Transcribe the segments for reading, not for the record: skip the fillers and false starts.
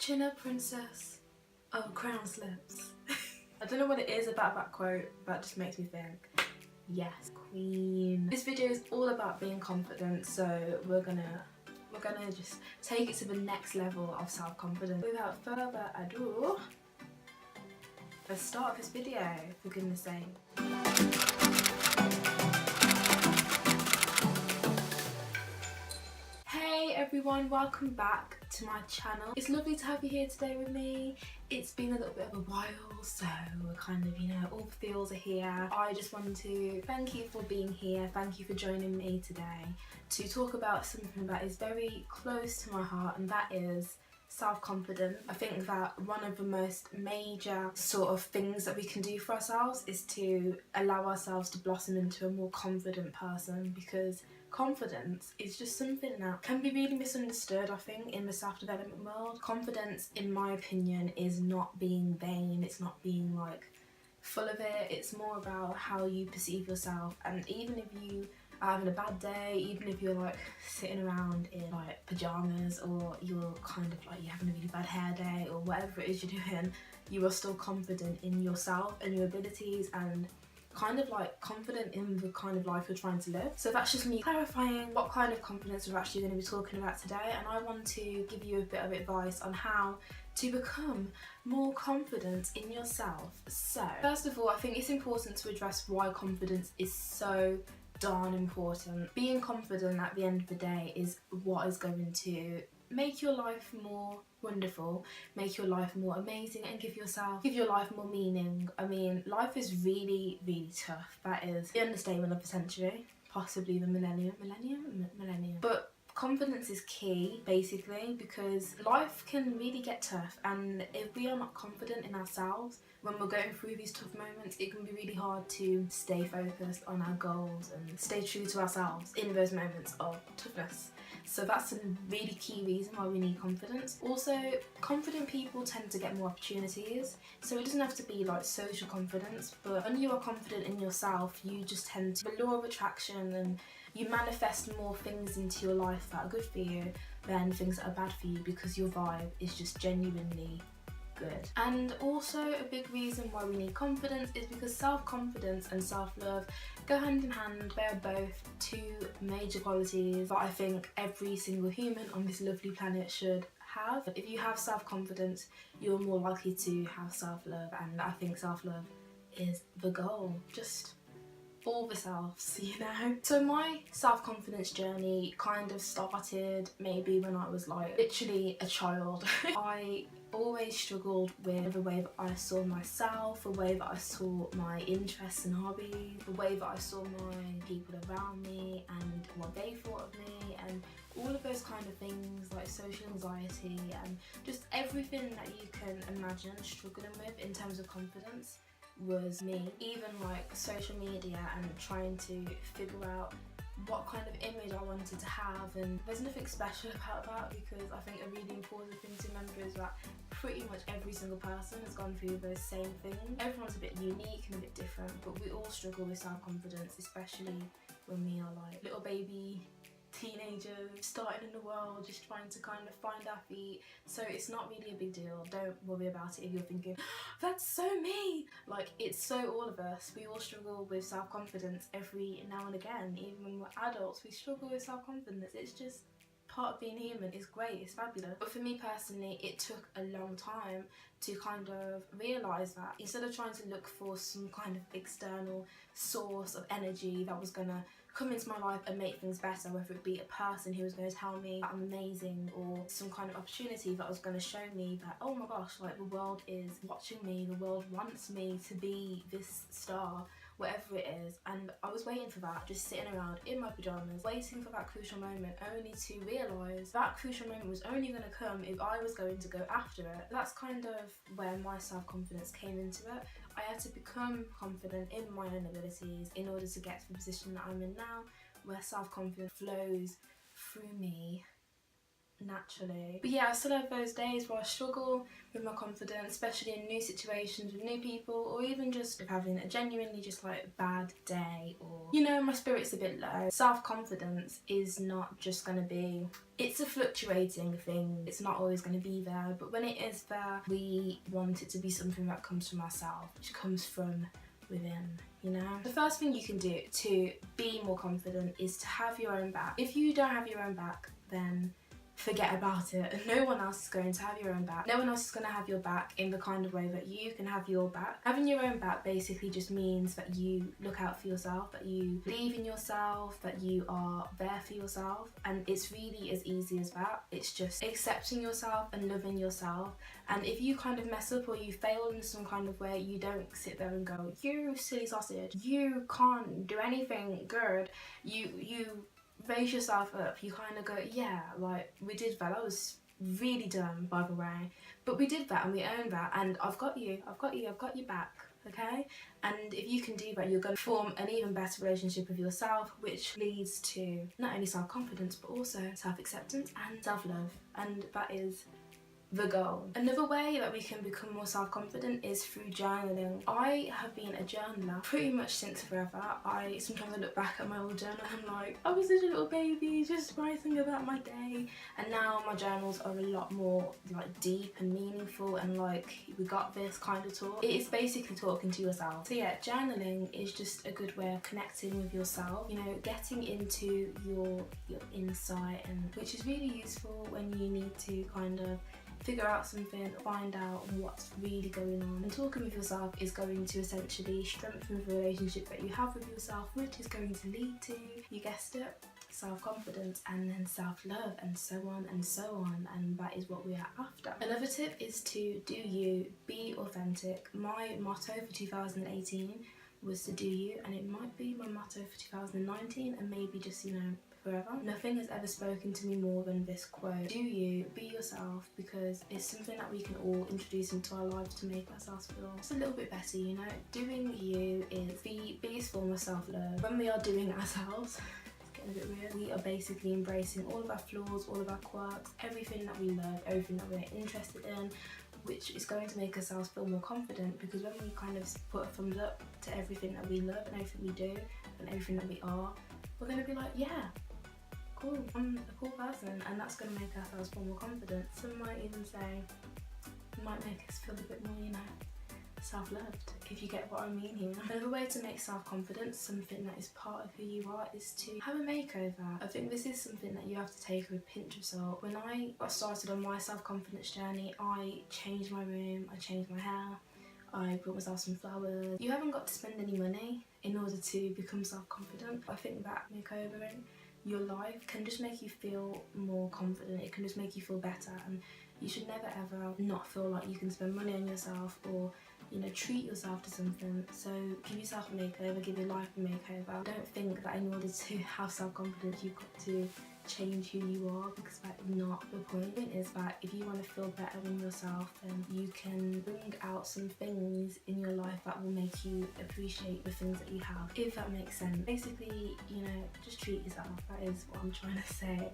Chinna princess, oh crown slips. I don't know what it is about that quote, but just makes me think, yes, queen. This video is all about being confident, so we're gonna just take it to the next level of self-confidence. Without further ado, let's start this video, for goodness sake. Hey everyone, welcome back to my channel. It's lovely to have you here today with me. It's been a little bit of a while, so we're kind of, all the feels are here. I just wanted to thank you for being here. Thank you for joining me today to talk about something that is very close to my heart, and that is self-confidence. I think that one of the most major sort of things that we can do for ourselves is to allow ourselves to blossom into a more confident person, because confidence is just something that can be really misunderstood, I think, in the self-development world. Confidence, in my opinion, is not being vain, it's not being like full of it, it's more about how you perceive yourself. And even if you are having a bad day, even if you're like sitting around in like pajamas, or you're kind of like you're having a really bad hair day, or whatever it is you're doing, you are still confident in yourself and your abilities, and kind of like confident in the kind of life you're trying to live. So that's just me clarifying what kind of confidence we're actually going to be talking about today, and I want to give you a bit of advice on how to become more confident in yourself. So first of all, I think it's important to address why confidence is so darn important. Being confident at the end of the day is what is going to make your life more wonderful, make your life more amazing, and give your life more meaning. I mean, life is really, really tough. That is the understatement of the century, possibly the millennium. But confidence is key, basically, because life can really get tough, and if we are not confident in ourselves when we're going through these tough moments, it can be really hard to stay focused on our goals and stay true to ourselves in those moments of toughness. So that's a really key reason why we need confidence. Also, confident people tend to get more opportunities, so it doesn't have to be like social confidence, but when you are confident in yourself, you just tend to, the law of attraction, and you manifest more things into your life that are good for you than things that are bad for you, because your vibe is just genuinely good. And also a big reason why we need confidence is because self-confidence and self-love go hand in hand. They are both two major qualities that I think every single human on this lovely planet should have. If you have self-confidence, you're more likely to have self-love, and I think self-love is the goal. Just all the selves, So my self-confidence journey kind of started maybe when I was like literally a child. I always struggled with the way that I saw myself, the way that I saw my interests and hobbies, the way that I saw my people around me and what they thought of me, and all of those kind of things, like social anxiety and just everything that you can imagine struggling with in terms of confidence was me. Even like social media and trying to figure out what kind of image I wanted to have, and there's nothing special about that, because I think a really important thing to remember is that pretty much every single person has gone through those same things. Everyone's a bit unique and a bit different, but we all struggle with self-confidence, especially when we are like little baby teenagers starting in the world, just trying to kind of find our feet. So it's not really a big deal. Don't worry about it if you're thinking, that's so me. Like, it's so all of us. We all struggle with self-confidence every now and again. Even when we're adults, we struggle with self-confidence. It's just part of being human. It's great, it's fabulous. But for me personally, it took a long time to kind of realise that instead of trying to look for some kind of external source of energy that was gonna come into my life and make things better, whether it be a person who was going to tell me that I'm amazing, or some kind of opportunity that was going to show me that, oh my gosh, like the world is watching me, the world wants me to be this star, whatever it is. And I was waiting for that, just sitting around in my pyjamas, waiting for that crucial moment, only to realise that crucial moment was only going to come if I was going to go after it. That's kind of where my self-confidence came into it. I had to become confident in my own abilities in order to get to the position that I'm in now, where self-confidence flows through me naturally. But yeah, I still have those days where I struggle with my confidence, especially in new situations with new people, or even just having a genuinely just like bad day, or you know, my spirit's a bit low. Self-confidence is not just gonna be, it's a fluctuating thing, it's not always going to be there, but when it is there, we want it to be something that comes from ourselves, which comes from within, you know. The first thing you can do to be more confident is to have your own back. If you don't have your own back, then forget about it. No one else is going to have your own back. No one else is going to have your back in the kind of way that you can have your back. Having your own back basically just means that you look out for yourself, that you believe in yourself, that you are there for yourself, and it's really as easy as that. It's just accepting yourself and loving yourself. And if you kind of mess up or you fail in some kind of way, you don't sit there and go, you silly sausage, you can't do anything good. You raise yourself up. You kind of go, yeah, like, we did that, that was really dumb, by the way, but we did that and we owned that, and I've got you, I've got your back, okay? And if you can do that, you're going to form an even better relationship with yourself, which leads to not only self-confidence but also self-acceptance and self-love, and that is the goal. Another way that we can become more self-confident is through journaling. I have been a journaler pretty much since forever. Sometimes I look back at my old journal and I'm like, I was such a little baby just writing about my day, and now my journals are a lot more like deep and meaningful and like, we got this kind of talk. It is basically talking to yourself. So yeah, journaling is just a good way of connecting with yourself, you know, getting into your insight, and which is really useful when you need to kind of figure out something, find out what's really going on. And talking with yourself is going to essentially strengthen the relationship that you have with yourself, which is going to lead to, you guessed it, self-confidence, and then self-love, and so on and so on, and that is what we are after. Another tip is to do you, be authentic. My motto for 2018 was to do you, and it might be my motto for 2019, and maybe just, you know, forever. Nothing has ever spoken to me more than this quote. Do you, be yourself, because it's something that we can all introduce into our lives to make ourselves feel just a little bit better, you know. Doing you is the biggest form of self-love. When we are doing ourselves, it's getting a bit weird, we are basically embracing all of our flaws, all of our quirks, everything that we love, everything that we're interested in, which is going to make ourselves feel more confident, because when we kind of put a thumbs up to everything that we love and everything we do and everything that we are, we're going to be like, yeah, cool, I'm a cool person, and that's going to make ourselves feel more confident. Some might even say, it might make us feel a bit more, you know, self-loved, if you get what I mean here. Another way to make self-confidence something that is part of who you are is to have a makeover. I think this is something that you have to take with a pinch of salt. When I got started on my self-confidence journey, I changed my room, I changed my hair, I brought myself some flowers. You haven't got to spend any money in order to become self-confident. I think that makeovering your life can just make you feel more confident. It can just make you feel better, and you should never ever not feel like you can spend money on yourself, or, you know, treat yourself to something. So give yourself a makeover, give your life a makeover. Don't think that in order to have self-confidence you've got to change who you are, because that is not the point. The point is that if you want to feel better in yourself, then you can bring out some things in your life that will make you appreciate the things that you have, if that makes sense. Basically, you know, just treat yourself. That is what I'm trying to say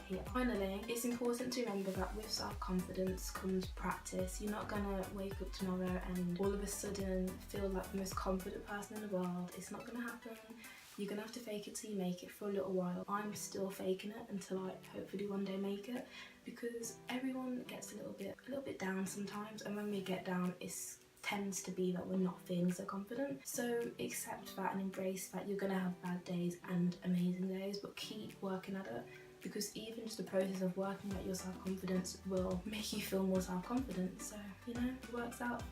here. Finally, it's important to remember that with self-confidence comes practice. You're not gonna wake up tomorrow and all of a sudden feel like the most confident person in the world. It's not gonna happen. You're gonna have to fake it till you make it for a little while. I'm still faking it until I hopefully one day make it, because everyone gets a little bit down sometimes, and when we get down, it tends to be that we're not feeling so confident. So accept that and embrace that you're gonna have bad days and amazing days, but keep working at it, because even just the process of working at your self-confidence will make you feel more self-confident. So, you know, it works out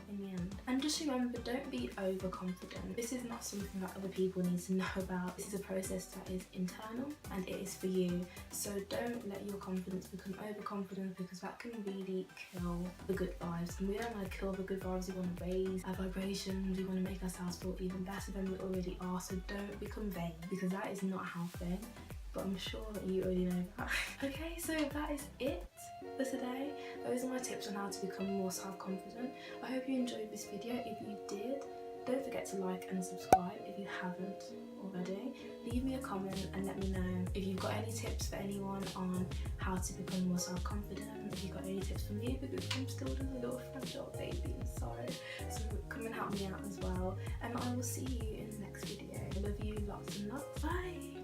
in the end. And just remember, don't be overconfident. This is not something that other people need to know about. This is a process that is internal and it is for you. So don't let your confidence become overconfident, because that can really kill the good vibes. And we don't want to kill the good vibes, we want to raise our vibrations, we want to make ourselves feel even better than we already are. So don't become vain, because that is not healthy. But I'm sure that you already know that. Okay, so that is it for today. Those are my tips on how to become more self-confident. I hope you enjoyed this video. If you did, Don't forget to like and subscribe if you haven't already. Leave me a comment and let me know if you've got any tips for anyone on how to become more self-confident. If you've got any tips for me, because I'm still just a little fragile baby inside. So come and help me out as well. And I will see you in the next video. I love you lots and lots. Bye!